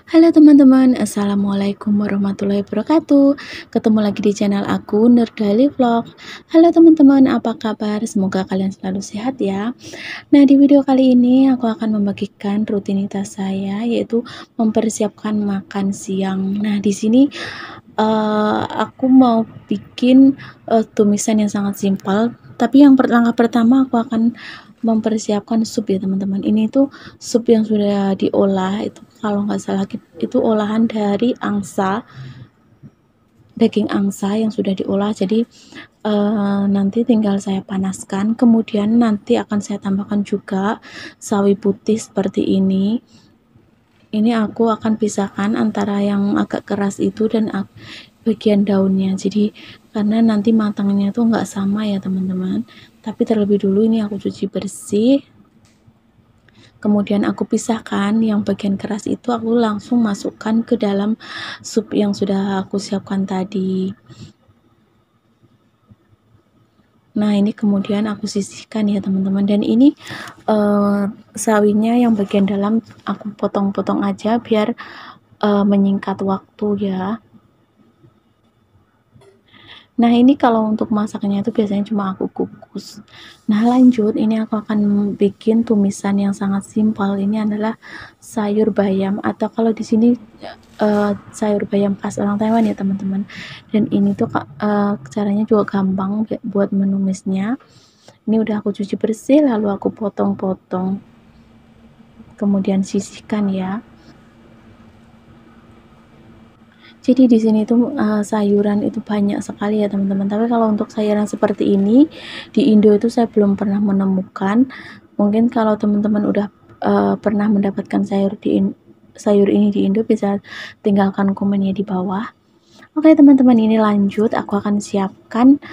Halo teman-teman, assalamualaikum warahmatullahi wabarakatuh. Ketemu lagi di channel aku Nurdaily Vlog. Halo teman-teman, apa kabar? Semoga kalian selalu sehat ya. Nah, di video kali ini aku akan membagikan rutinitas saya, yaitu mempersiapkan makan siang. Nah, di sini aku mau bikin tumisan yang sangat simpel. Tapi yang langkah pertama aku akan mempersiapkan sup ya teman-teman. Ini tuh sup yang sudah diolah, itu kalau nggak salah itu olahan dari angsa, daging angsa yang sudah diolah. Jadi nanti tinggal saya panaskan, kemudian nanti akan saya tambahkan juga sawi putih seperti ini. Ini aku akan pisahkan antara yang agak keras itu dan bagian daunnya. Jadi karena nanti matangnya tuh nggak sama ya teman-teman. Tapi terlebih dulu ini aku cuci bersih. Kemudian aku pisahkan yang bagian keras itu, aku langsung masukkan ke dalam sup yang sudah aku siapkan tadi. Nah, ini kemudian aku sisihkan ya teman-teman, dan ini sawinya yang bagian dalam aku potong-potong aja biar menyingkat waktu ya. Nah, ini kalau untuk masaknya itu biasanya cuma aku kukus. Nah, lanjut, ini aku akan bikin tumisan yang sangat simpel. Ini adalah sayur bayam, atau kalau di sini sayur bayam khas orang Taiwan ya teman-teman. Dan ini tuh caranya juga gampang buat menumisnya. Ini udah aku cuci bersih, lalu aku potong-potong, kemudian sisihkan ya. Jadi di sini tuh sayuran itu banyak sekali ya teman-teman. Tapi kalau untuk sayuran seperti ini di Indo itu saya belum pernah menemukan. Mungkin kalau teman-teman udah pernah mendapatkan sayur ini di Indo, bisa tinggalkan komennya di bawah. Oke teman-teman, ini lanjut, aku akan siapkan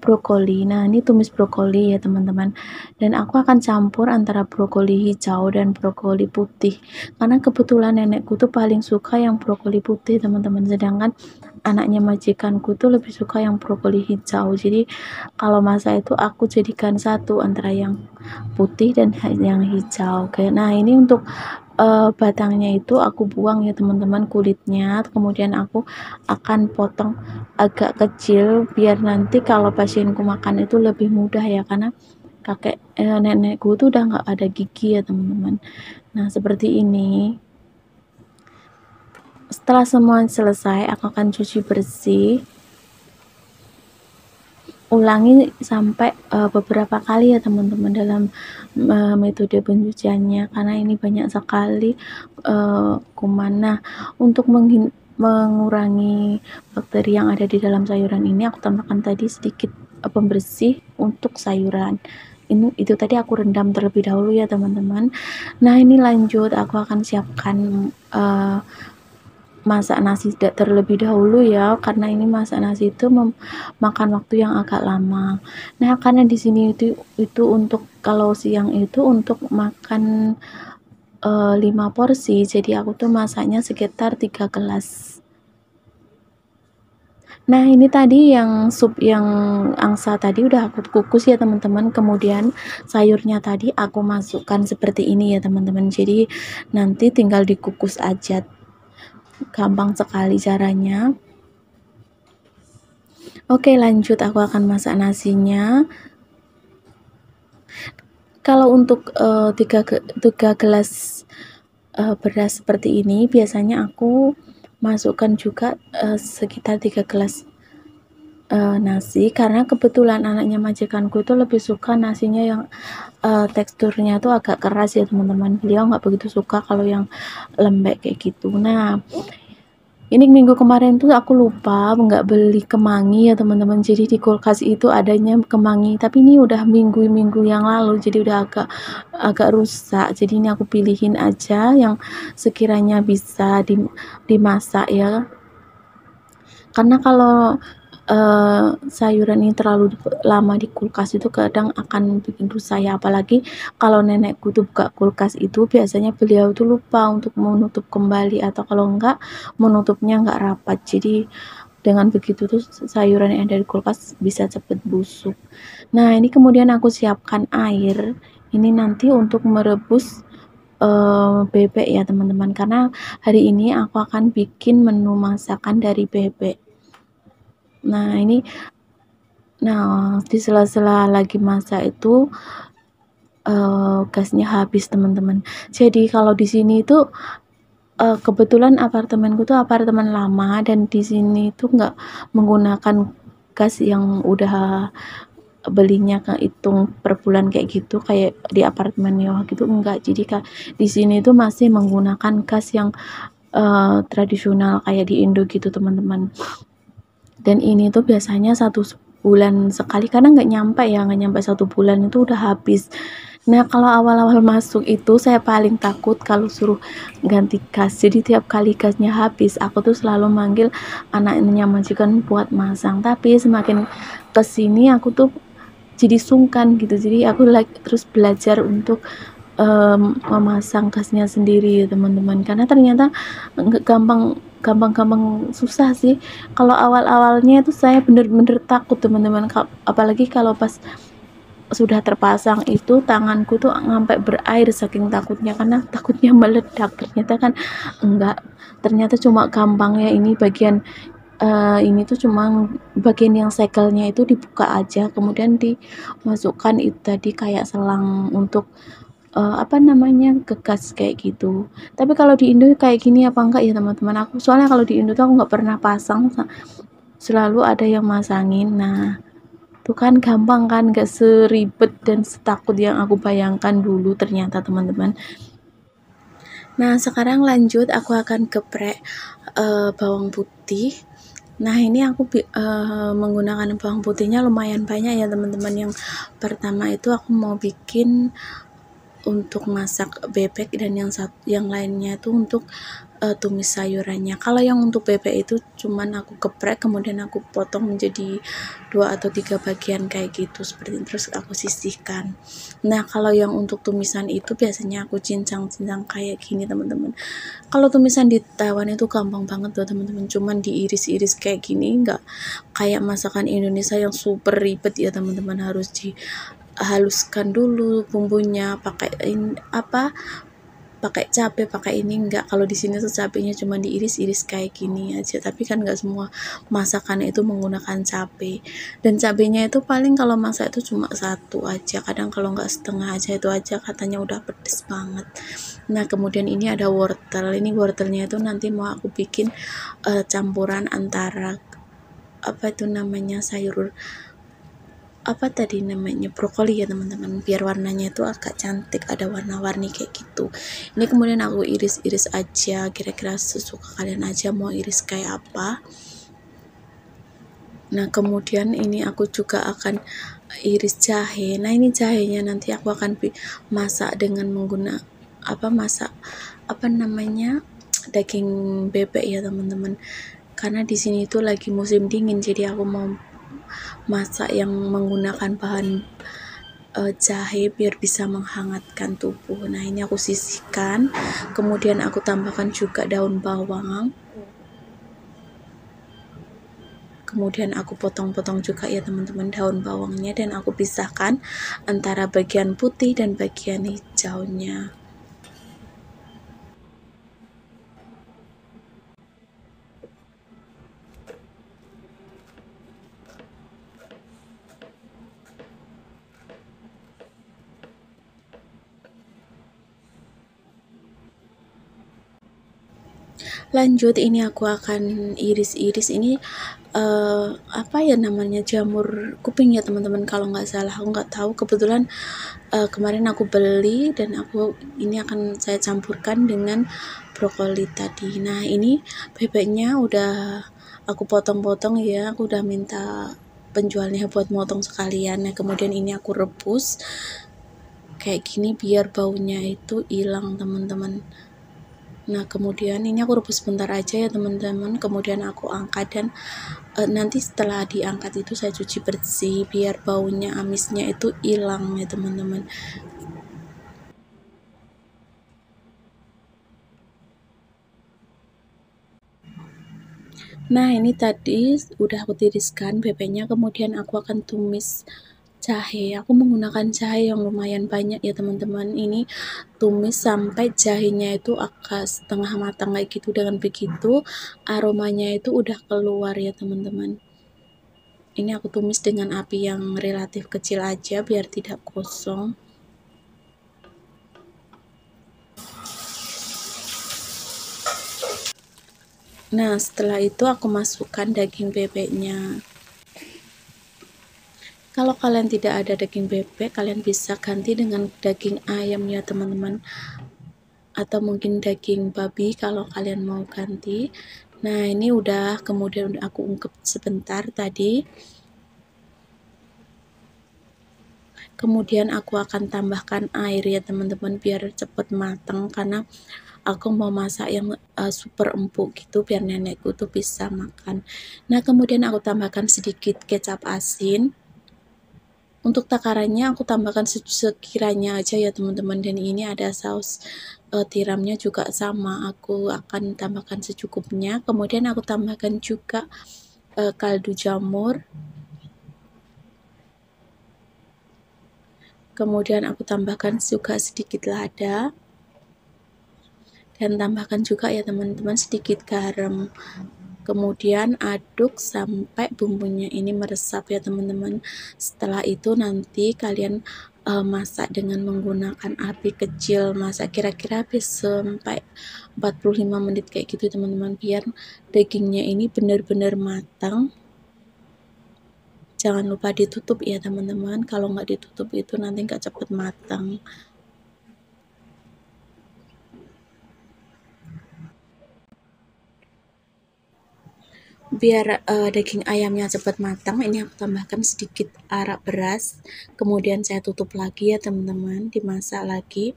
brokoli. Nah, ini tumis brokoli ya teman-teman, dan aku akan campur antara brokoli hijau dan brokoli putih, karena kebetulan nenekku tuh paling suka yang brokoli putih teman-teman, sedangkan anaknya majikanku tuh lebih suka yang brokoli hijau. Jadi kalau masak itu aku jadikan satu antara yang putih dan yang hijau. Oke, nah ini untuk batangnya itu aku buang ya teman-teman, kulitnya. Kemudian aku akan potong agak kecil biar nanti kalau pasienku makan itu lebih mudah ya, karena nenekku tuh udah nggak ada gigi ya teman-teman. Nah, seperti ini. Setelah semua selesai, aku akan cuci bersih. Ulangi sampai beberapa kali ya teman-teman dalam metode pencuciannya, karena ini banyak sekali kuman. Nah, untuk mengurangi bakteri yang ada di dalam sayuran ini, aku tambahkan tadi sedikit pembersih untuk sayuran. Itu tadi aku rendam terlebih dahulu ya teman-teman. Nah, ini lanjut, aku akan siapkan masak nasi terlebih dahulu ya, karena ini masak nasi itu memakan waktu yang agak lama. Nah, karena di sini itu untuk kalau siang itu untuk makan 5 porsi, jadi aku tuh masaknya sekitar 3 gelas. Nah, ini tadi yang sup yang angsa tadi udah aku kukus ya teman-teman, kemudian sayurnya tadi aku masukkan seperti ini ya teman-teman, jadi nanti tinggal dikukus aja, gampang sekali caranya. Oke, lanjut, aku akan masak nasinya. Kalau untuk 3 gelas beras seperti ini, biasanya aku masukkan juga sekitar 3 gelas nasi, karena kebetulan anaknya majikanku itu lebih suka nasinya yang teksturnya tuh agak keras ya teman-teman. Beliau nggak begitu suka kalau yang lembek kayak gitu. Nah, ini minggu kemarin tuh aku lupa nggak beli kemangi ya teman-teman, jadi di kulkas itu adanya kemangi, tapi ini udah minggu yang lalu, jadi udah agak rusak. Jadi ini aku pilihin aja yang sekiranya bisa dimasak ya, karena kalau sayuran ini terlalu lama di kulkas itu kadang akan bikin rusak ya, apalagi kalau nenekku tuh buka kulkas itu biasanya beliau tuh lupa untuk menutup kembali, atau kalau enggak menutupnya enggak rapat, jadi dengan begitu tuh sayuran yang ada di kulkas bisa cepet busuk. Nah, ini kemudian aku siapkan air, ini nanti untuk merebus bebek ya teman-teman, karena hari ini aku akan bikin menu masakan dari bebek. Nah, di sela-sela lagi masak itu gasnya habis teman-teman. Jadi kalau di sini itu kebetulan apartemenku tuh apartemen lama, dan di sini tuh nggak menggunakan gas yang udah belinya kehitung per bulan kayak gitu, kayak di apartemen mewah gitu, enggak. Jadi di sini tuh masih menggunakan gas yang tradisional kayak di Indo gitu teman-teman. Dan ini tuh biasanya 1 bulan sekali, karena nggak nyampe 1 bulan itu udah habis. Nah, kalau awal-awal masuk itu saya paling takut kalau suruh ganti gas. Jadi tiap kali gasnya habis, aku tuh selalu manggil anaknya majikan buat masang. Tapi semakin kesini aku tuh jadi sungkan gitu. Jadi aku terus belajar untuk memasang gasnya sendiri ya teman-teman, karena ternyata nggak gampang susah sih. Kalau awal-awalnya itu saya bener-bener takut teman-teman, apalagi kalau pas sudah terpasang itu tanganku tuh sampai berair saking takutnya, karena takutnya meledak. Ternyata kan enggak, ternyata cuma gampang ya. Ini bagian ini tuh cuma bagian yang segelnya itu dibuka aja, kemudian dimasukkan itu tadi kayak selang untuk apa namanya, ke gas kayak gitu. Tapi kalau di Indo kayak gini apa enggak ya teman-teman? Aku soalnya kalau di Indo tuh aku nggak pernah pasang, selalu ada yang masangin. Nah, itu kan gampang kan, nggak seribet dan setakut yang aku bayangkan dulu ternyata teman-teman. Nah, sekarang lanjut aku akan geprek bawang putih. Nah, ini aku menggunakan bawang putihnya lumayan banyak ya teman-teman. Yang pertama itu aku mau bikin untuk masak bebek, dan yang lainnya itu untuk tumis sayurannya. Kalau yang untuk bebek itu cuman aku geprek, kemudian aku potong menjadi 2 atau 3 bagian kayak gitu seperti itu, terus aku sisihkan. Nah, kalau yang untuk tumisan itu biasanya aku cincang-cincang kayak gini teman-teman. Kalau tumisan di Taiwan itu gampang banget loh teman-teman, cuman diiris-iris kayak gini, nggak kayak masakan Indonesia yang super ribet ya teman-teman. Harus dihaluskan dulu bumbunya pakai pakai cabai, pakai ini. Enggak, kalau di sini tuh cabenya cuma diiris-iris kayak gini aja. Tapi kan enggak semua masakan itu menggunakan cabai, dan cabenya itu paling kalau masak itu cuma 1 aja, kadang kalau enggak setengah aja, itu aja katanya udah pedes banget. Nah, kemudian ini ada wortel. Ini wortelnya itu nanti mau aku bikin campuran antara apa itu namanya, sayur apa tadi namanya, brokoli ya teman-teman, biar warnanya itu agak cantik, ada warna-warni kayak gitu. Ini kemudian aku iris-iris aja, kira-kira sesuka kalian aja mau iris kayak apa. Nah, kemudian ini aku juga akan iris jahe. Nah, ini jahenya nanti aku akan masak dengan masak apa namanya, daging bebek ya teman-teman, karena di sini itu lagi musim dingin, jadi aku mau masak yang menggunakan bahan jahe biar bisa menghangatkan tubuh. Nah, ini aku sisihkan, kemudian aku tambahkan juga daun bawang, kemudian aku potong-potong juga ya teman-teman daun bawangnya, dan aku pisahkan antara bagian putih dan bagian hijaunya. Lanjut, ini aku akan iris-iris ini apa ya namanya, jamur kuping ya teman-teman, kalau nggak salah, aku nggak tahu. Kebetulan kemarin aku beli, dan ini akan saya campurkan dengan brokoli tadi. Nah, ini bebeknya udah aku potong-potong ya, aku udah minta penjualnya buat motong sekalian. Nah, kemudian ini aku rebus kayak gini biar baunya itu hilang teman-teman. Nah, kemudian ini aku rebus sebentar aja ya teman-teman, kemudian aku angkat, dan nanti setelah diangkat itu saya cuci bersih biar baunya amisnya itu hilang ya teman-teman. Nah, ini tadi udah aku tiriskan bebeknya, kemudian aku akan tumis jahe. Aku menggunakan jahe yang lumayan banyak ya teman-teman. Ini tumis sampai jahenya itu agak setengah matang kayak gitu. Dengan begitu aromanya itu udah keluar ya teman-teman. Ini aku tumis dengan api yang relatif kecil aja biar tidak gosong. Nah, setelah itu aku masukkan daging bebeknya. Kalau kalian tidak ada daging bebek, kalian bisa ganti dengan daging ayam ya teman-teman, atau mungkin daging babi kalau kalian mau ganti. Nah, ini udah, kemudian aku ungkep sebentar tadi. Kemudian aku akan tambahkan air ya teman-teman biar cepet matang, karena aku mau masak yang super empuk gitu biar nenekku tuh bisa makan. Nah, kemudian aku tambahkan sedikit kecap asin. Untuk takarannya aku tambahkan sekiranya aja ya teman-teman, dan ini ada saus tiramnya juga sama, aku akan tambahkan secukupnya. Kemudian aku tambahkan juga kaldu jamur. Kemudian aku tambahkan juga sedikit lada. Dan tambahkan juga ya teman-teman sedikit garam. Kemudian aduk sampai bumbunya ini meresap ya teman-teman. Setelah itu nanti kalian masak dengan menggunakan api kecil, masak kira-kira habis sampai 45 menit kayak gitu teman-teman, biar dagingnya ini benar-benar matang. Jangan lupa ditutup ya teman-teman, kalau nggak ditutup itu nanti nggak cepet matang. Biar daging ayamnya cepat matang, ini aku tambahkan sedikit arak beras, kemudian saya tutup lagi ya teman-teman, dimasak lagi.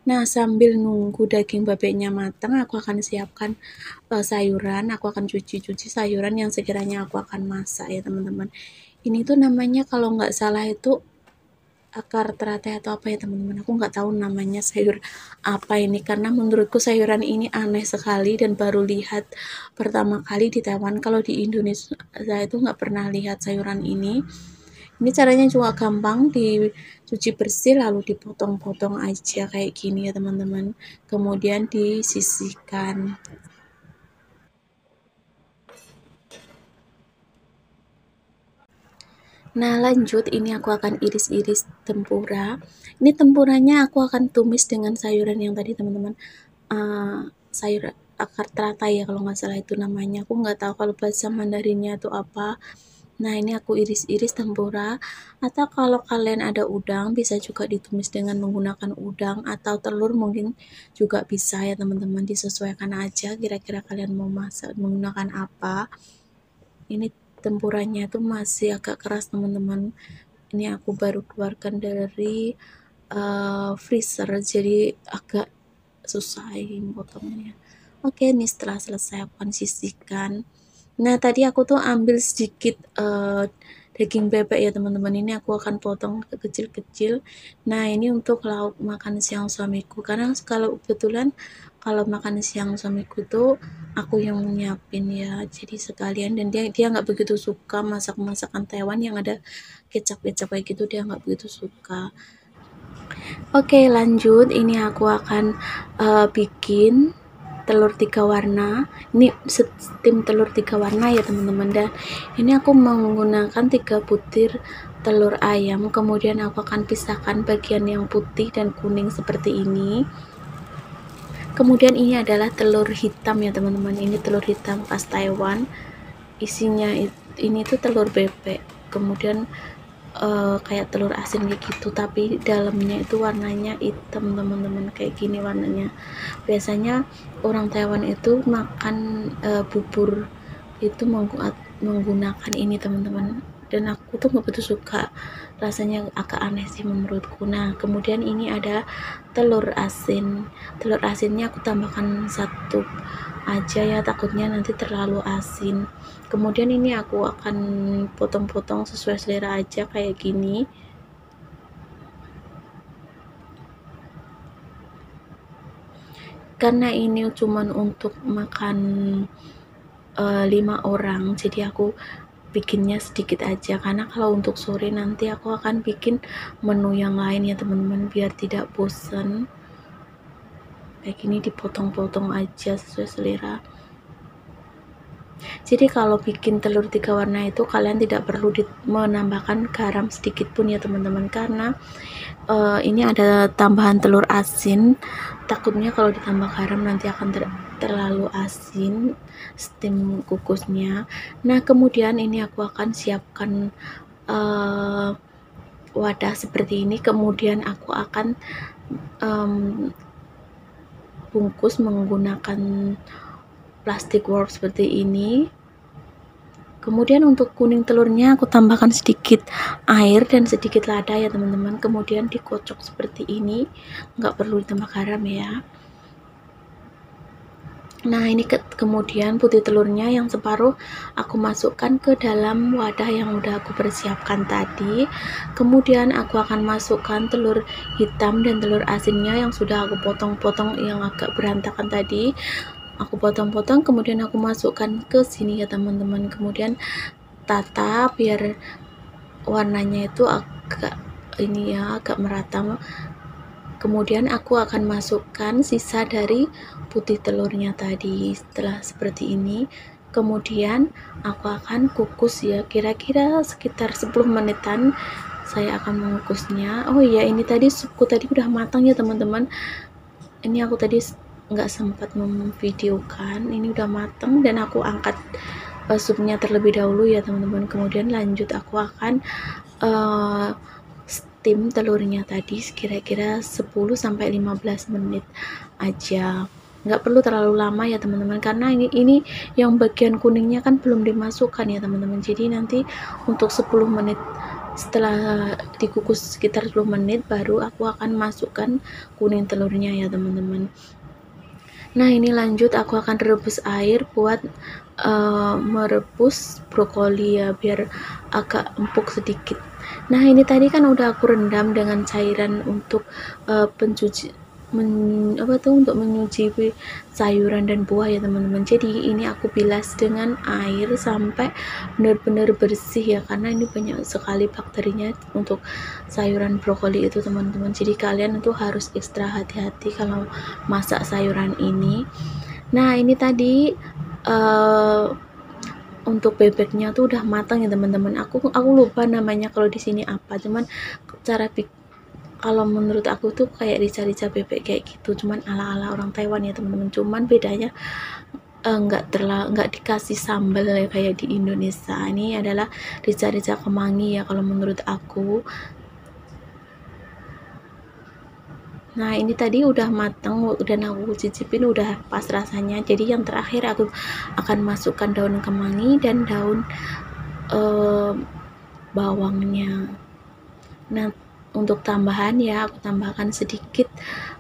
Nah, sambil nunggu daging bebeknya matang, aku akan siapkan sayuran. Aku akan cuci sayuran yang sekiranya aku akan masak ya teman-teman. Ini tuh namanya kalau nggak salah itu akar teratai atau apa ya teman-teman, aku nggak tahu namanya sayur apa ini, karena menurutku sayuran ini aneh sekali dan baru lihat pertama kali di Taiwan. Kalau di Indonesia saya itu nggak pernah lihat sayuran ini. Ini caranya juga gampang, dicuci bersih lalu dipotong-potong aja kayak gini ya teman-teman, kemudian disisihkan. Nah, lanjut ini aku akan iris-iris tempura. Ini tempuranya aku akan tumis dengan sayuran yang tadi teman-teman, sayur akar teratai ya kalau nggak salah itu namanya. Aku nggak tahu kalau bahasa Mandarinnya itu apa. Nah, ini aku iris-iris tempura, atau kalau kalian ada udang bisa juga ditumis dengan menggunakan udang, atau telur mungkin juga bisa ya teman-teman, disesuaikan aja kira-kira kalian mau masak menggunakan apa. Ini tempuranya tuh masih agak keras teman-teman, ini aku baru keluarkan dari freezer jadi agak susah ini potongnya. Oke, ini setelah selesai aku akan sisihkan. Nah, tadi aku tuh ambil sedikit daging bebek ya teman-teman, ini aku akan potong kecil-kecil. Nah, ini untuk lauk makan siang suamiku, karena kalau kebetulan kalau makan siang suamiku tuh aku yang nyiapin ya, jadi sekalian. Dan dia nggak begitu suka masakan Taiwan yang ada kecap-kecap kayak gitu, dia nggak begitu suka. Oke, lanjut. Ini aku akan bikin telur 3 warna. Ini tim telur 3 warna ya teman-teman, dan ini aku menggunakan 3 butir telur ayam. Kemudian aku akan pisahkan bagian yang putih dan kuning seperti ini. Kemudian ini adalah telur hitam ya teman-teman, ini telur hitam khas Taiwan. Isinya ini tuh telur bebek, kemudian kayak telur asin kayak gitu, tapi dalamnya itu warnanya hitam teman-teman, kayak gini warnanya. Biasanya orang Taiwan itu makan bubur itu menggunakan ini teman-teman, dan aku tuh nggak begitu suka, rasanya agak aneh sih menurutku. Nah, kemudian ini ada telur asin. Telur asinnya aku tambahkan 1 aja ya, takutnya nanti terlalu asin. Kemudian ini aku akan potong-potong sesuai selera aja kayak gini. Karena ini cuman untuk makan 5 orang, jadi aku bikinnya sedikit aja, karena kalau untuk sore nanti aku akan bikin menu yang lain ya teman-teman, biar tidak bosan. Kayak gini dipotong-potong aja sesuai selera. Jadi kalau bikin telur 3 warna itu kalian tidak perlu menambahkan garam sedikit pun ya teman-teman, karena ini ada tambahan telur asin. Takutnya kalau ditambah garam nanti akan terlalu asin steam kukusnya. Nah kemudian ini aku akan siapkan wadah seperti ini, kemudian aku akan bungkus menggunakan plastik wrap seperti ini. Kemudian untuk kuning telurnya aku tambahkan sedikit air dan sedikit lada ya teman-teman, kemudian dikocok seperti ini, nggak perlu ditambah garam ya. Nah ini kemudian putih telurnya yang separuh aku masukkan ke dalam wadah yang udah aku persiapkan tadi. Kemudian aku akan masukkan telur hitam dan telur asinnya yang sudah aku potong-potong yang agak berantakan tadi. Aku potong-potong, kemudian aku masukkan ke sini ya teman-teman. Kemudian tata biar warnanya itu agak ini ya, agak merata. Kemudian aku akan masukkan sisa dari putih telurnya tadi. Setelah seperti ini, kemudian aku akan kukus ya, kira-kira sekitar 10 menitan saya akan mengukusnya. Oh iya, ini tadi supku tadi udah matang ya teman-teman. Ini aku tadi nggak sempat memvideokan, ini udah matang dan aku angkat supnya terlebih dahulu ya teman-teman. Kemudian lanjut aku akan steam telurnya tadi kira-kira 10-15 menit aja, nggak perlu terlalu lama ya teman-teman, karena ini yang bagian kuningnya kan belum dimasukkan ya teman-teman. Jadi nanti untuk 10 menit setelah dikukus sekitar 10 menit baru aku akan masukkan kuning telurnya ya teman-teman. Nah ini lanjut aku akan rebus air buat merebus brokoli ya, biar agak empuk sedikit. Nah ini tadi kan udah aku rendam dengan cairan untuk pencuci untuk menyuci sayuran dan buah ya teman-teman. Jadi ini aku bilas dengan air sampai benar-benar bersih ya, karena ini banyak sekali bakterinya untuk sayuran brokoli itu teman-teman. Jadi kalian itu harus ekstra hati-hati kalau masak sayuran ini. Nah ini tadi untuk bebeknya tuh udah matang ya teman-teman. Aku lupa namanya kalau di sini apa, cuman cara kalau menurut aku tuh kayak rica-rica bebek kayak gitu, cuman ala-ala orang Taiwan ya teman-teman. Cuman bedanya nggak dikasih sambal ya kayak di Indonesia. Ini adalah rica-rica kemangi ya kalau menurut aku. Nah ini tadi udah matang dan aku cicipin udah pas rasanya. Jadi yang terakhir aku akan masukkan daun kemangi dan daun bawangnya. Nah untuk tambahan ya aku tambahkan sedikit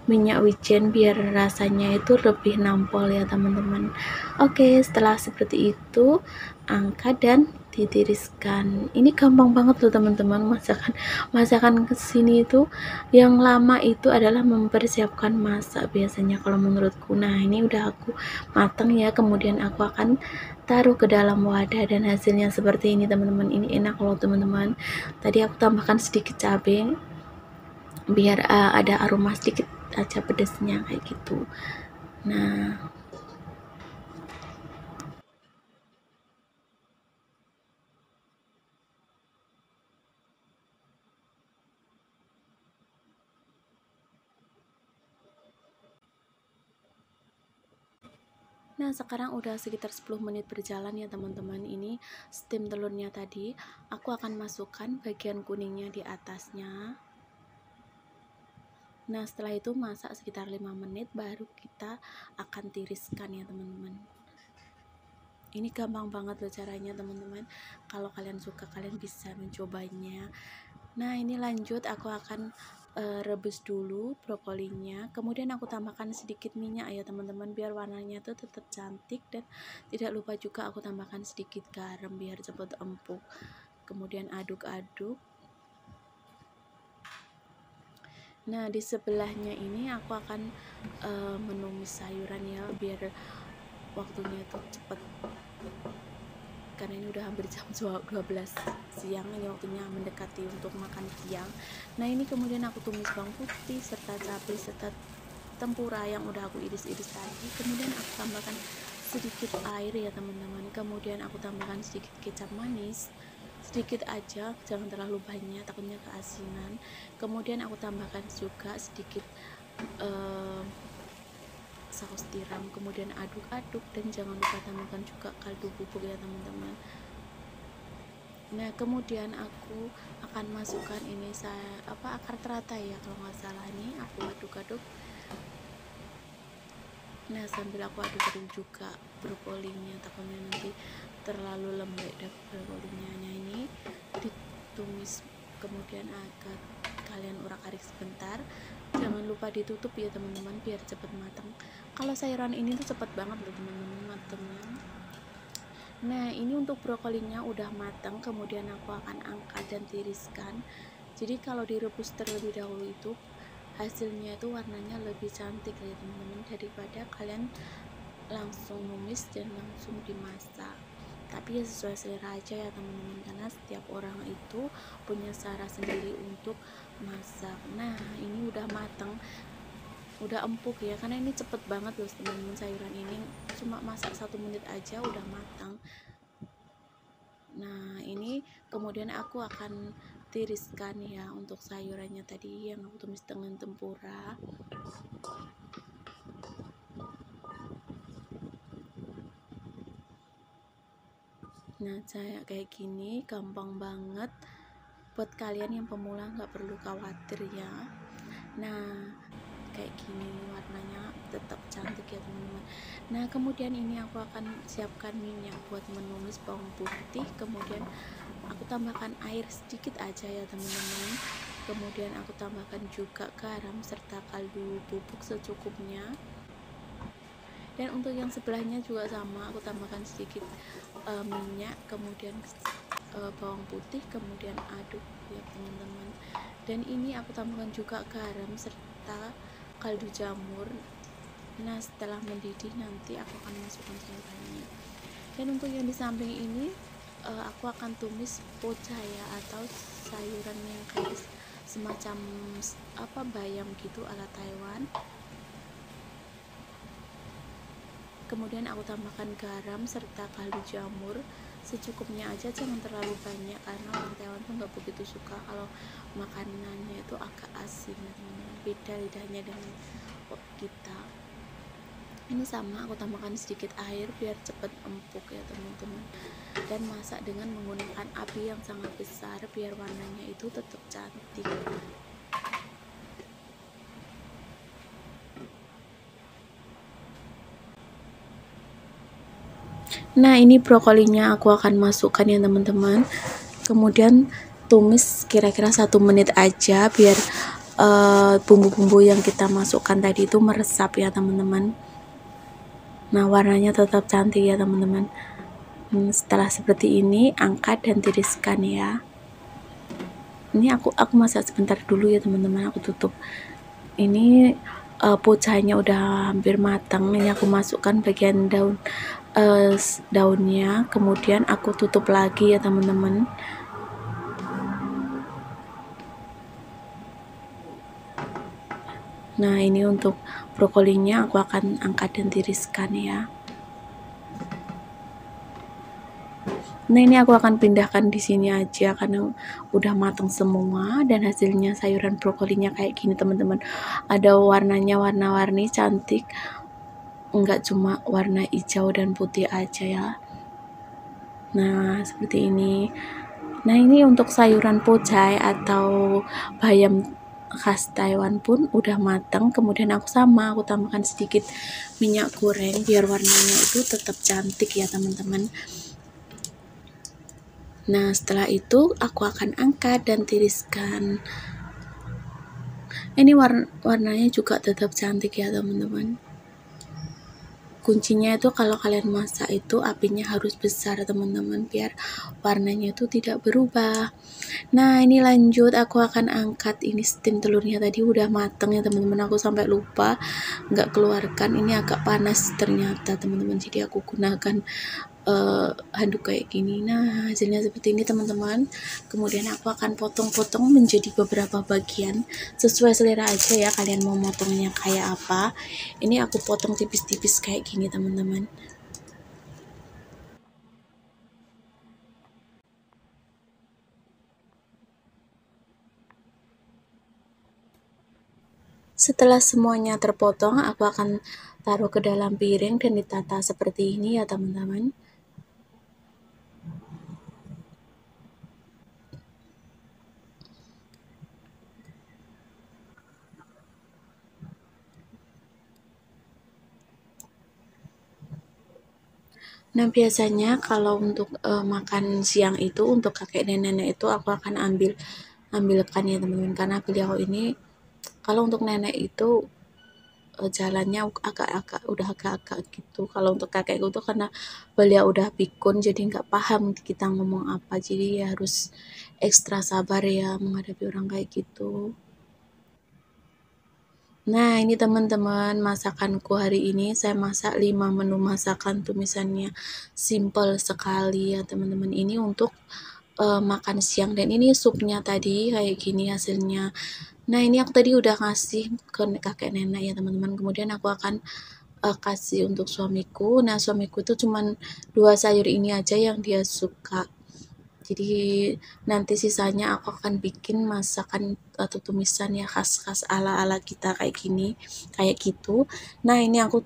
minyak wijen biar rasanya itu lebih nampol ya teman-teman. Oke, setelah seperti itu angkat dan ditiriskan. Ini gampang banget loh teman-teman, masakan kesini itu yang lama itu adalah mempersiapkan masak biasanya kalau menurutku. Nah ini udah aku matang ya, kemudian aku akan taruh ke dalam wadah dan hasilnya seperti ini teman-teman. Ini enak loh teman-teman. Tadi aku tambahkan sedikit cabai biar ada aroma sedikit aja pedasnya kayak gitu. Nah sekarang udah sekitar 10 menit berjalan ya teman-teman. Ini steam telurnya tadi aku akan masukkan bagian kuningnya di atasnya. Nah setelah itu masak sekitar 5 menit baru kita akan tiriskan ya teman-teman. Ini gampang banget loh caranya teman-teman. Kalau kalian suka kalian bisa mencobanya. Nah ini lanjut aku akan rebus dulu brokolinya, kemudian aku tambahkan sedikit minyak ya teman-teman biar warnanya tuh tetap cantik, dan tidak lupa juga aku tambahkan sedikit garam biar cepat empuk. Kemudian aduk-aduk. Nah di sebelahnya ini aku akan menumis sayuran ya biar waktunya tuh cepet, karena ini udah hampir jam 12 siang, ini waktunya mendekati untuk makan siang. Nah ini kemudian aku tumis bawang putih serta cabai serta tempura yang udah aku iris-iris tadi. Kemudian aku tambahkan sedikit air ya teman-teman, kemudian aku tambahkan sedikit kecap manis, sedikit aja, jangan terlalu banyak takutnya keasinan. Kemudian aku tambahkan juga sedikit saus tiram, kemudian aduk-aduk, dan jangan lupa tambahkan juga kaldu bubuk ya teman-teman. Nah kemudian aku akan masukkan ini akar teratai ya kalau nggak salah, ini aku aduk-aduk. Nah sambil aku aduk-aduk juga brokolinya, takutnya nanti terlalu lembek dan brokolinya. Nah ini ditumis kemudian agar kalian urak-arik sebentar, jangan lupa ditutup ya teman-teman biar cepat matang. Kalau sayuran ini tuh cepat banget loh teman-teman matangnya. Nah ini untuk brokolinya udah matang, kemudian aku akan angkat dan tiriskan. Jadi kalau direbus terlebih dahulu itu hasilnya itu warnanya lebih cantik ya teman-teman, daripada kalian langsung numis dan langsung dimasak. Tapi ya sesuai selera aja ya teman-teman, karena setiap orang itu punya cara sendiri untuk masak. Nah ini udah matang, udah empuk ya, karena ini cepet banget loh teman-teman, sayuran ini cuma masak 1 menit aja udah matang. Nah ini kemudian aku akan tiriskan ya untuk sayurannya tadi yang aku tumis dengan tempura. Nah saya kayak gini gampang banget, buat kalian yang pemula nggak perlu khawatir ya. Nah kayak gini warnanya tetap cantik ya teman-teman. Nah kemudian ini aku akan siapkan minyak buat menumis bawang putih, kemudian aku tambahkan air sedikit aja ya teman-teman. Kemudian aku tambahkan juga garam serta kaldu bubuk secukupnya. Dan untuk yang sebelahnya juga sama, aku tambahkan sedikit minyak, kemudian bawang putih, kemudian aduk ya teman-teman. Dan ini aku tambahkan juga garam serta kaldu jamur. Nah setelah mendidih nanti aku akan masukkan sayurannya. Dan untuk yang di samping ini aku akan tumis pocaya atau sayuran yang kayak semacam bayam gitu ala Taiwan. Kemudian aku tambahkan garam serta kaldu jamur secukupnya aja, jangan terlalu banyak karena orang Taiwan tuh nggak begitu suka kalau makanannya itu agak asin, beda lidahnya dengan kita. Ini sama, aku tambahkan sedikit air biar cepat empuk ya teman-teman, dan masak dengan menggunakan api yang sangat besar biar warnanya itu tetap cantik. Nah ini brokolinya aku akan masukkan ya teman-teman, kemudian tumis kira-kira 1 menit aja biar bumbu-bumbu yang kita masukkan tadi itu meresap ya teman-teman. Nah warnanya tetap cantik ya teman-teman. Setelah seperti ini angkat dan tiriskan ya. Ini aku masak sebentar dulu ya teman-teman, aku tutup. Ini pocahnya udah hampir matang, ini aku masukkan bagian daunnya, kemudian aku tutup lagi ya teman-teman. Nah ini untuk brokolinya aku akan angkat dan tiriskan ya. Nah ini aku akan pindahkan di sini aja karena udah matang semua, dan hasilnya sayuran brokolinya kayak gini teman-teman. Ada warnanya warna-warni cantik, enggak cuma warna hijau dan putih aja ya. Nah seperti ini. Nah ini untuk sayuran pocai atau bayam khas Taiwan pun udah matang. Kemudian aku tambahkan sedikit minyak goreng biar warnanya itu tetap cantik ya teman-teman. Nah setelah itu aku akan angkat dan tiriskan. Ini warnanya juga tetap cantik ya teman-teman. Kuncinya itu kalau kalian masak itu apinya harus besar teman-teman, biar warnanya itu tidak berubah. Nah ini lanjut, aku akan angkat ini steam telurnya tadi udah mateng ya teman-teman, aku sampai lupa nggak keluarkan. Ini agak panas ternyata teman-teman, jadi aku gunakan handuk kayak gini. Nah, hasilnya seperti ini teman-teman. Kemudian aku akan potong-potong menjadi beberapa bagian sesuai selera aja ya, kalian mau motongnya kayak apa. Ini aku potong tipis-tipis kayak gini teman-teman. Setelah semuanya terpotong, aku akan taruh ke dalam piring dan ditata seperti ini ya teman-teman. Nah, biasanya kalau untuk makan siang itu untuk kakek dan nenek itu aku akan ambilkan ya teman-teman, karena beliau ini kalau untuk nenek itu jalannya agak-agak gitu. Kalau untuk kakekku tuh karena beliau udah pikun jadi nggak paham kita ngomong apa, jadi ya harus ekstra sabar ya menghadapi orang kayak gitu. Nah, ini teman-teman masakanku hari ini. Saya masak 5 menu masakan tumisannya. Simple sekali ya teman-teman. Ini untuk makan siang, dan ini supnya tadi kayak gini hasilnya. Nah, ini aku tadi udah ngasih ke kakek nenek ya teman-teman. Kemudian aku akan kasih untuk suamiku. Nah, suamiku itu cuman 2 sayur ini aja yang dia suka. Jadi nanti sisanya aku akan bikin masakan atau tumisan ya khas-khas ala-ala kita kayak gini, kayak gitu. Nah, ini aku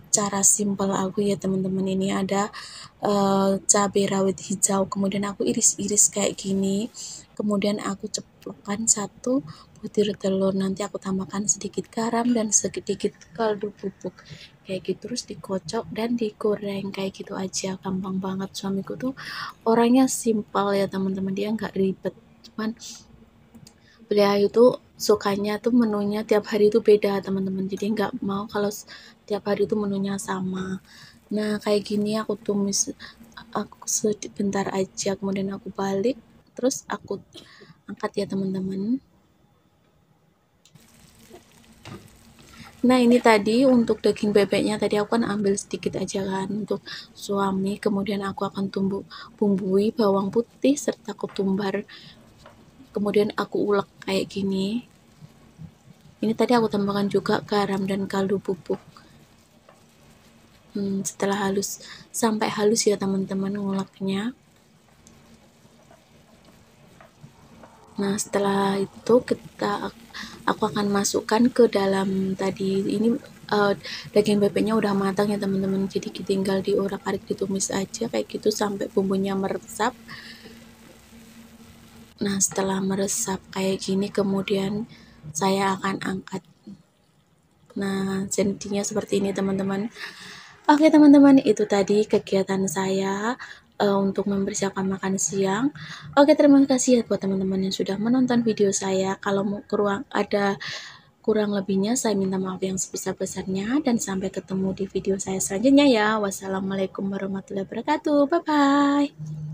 cara simpel aku ya teman-teman. Ini ada cabai rawit hijau, kemudian aku iris-iris kayak gini. Kemudian aku ceplokkan 1 butir telur, nanti aku tambahkan sedikit garam dan sedikit kaldu bubuk kayak gitu, terus dikocok dan digoreng kayak gitu aja, gampang banget. Suamiku tuh orangnya simpel ya teman-teman, dia nggak ribet, cuman beliau itu sukanya tuh menunya tiap hari itu beda teman-teman, jadi nggak mau kalau tiap hari itu menunya sama. Nah, kayak gini aku tumis aku sebentar aja, kemudian aku balik, terus aku angkat ya teman-teman. Nah, ini tadi untuk daging bebeknya tadi aku kan ambil sedikit aja kan untuk suami, kemudian aku akan bumbui bawang putih serta ketumbar, kemudian aku ulek kayak gini. Ini tadi aku tambahkan juga garam dan kaldu bubuk. Setelah halus, sampai halus ya teman-teman nguleknya. Nah, setelah itu aku akan masukkan ke dalam tadi ini daging bebeknya udah matang ya teman-teman. Jadi tinggal diurak-arik, ditumis aja kayak gitu sampai bumbunya meresap. Nah, setelah meresap kayak gini kemudian saya akan angkat. Nah, jadinya seperti ini teman-teman. Oke teman-teman, itu tadi kegiatan saya untuk mempersiapkan makan siang. Oke, terima kasih ya buat teman-teman yang sudah menonton video saya. Kalau mau ada kurang lebihnya saya minta maaf yang sebesar-besarnya, dan sampai ketemu di video saya selanjutnya ya. Wassalamualaikum warahmatullahi wabarakatuh. Bye bye.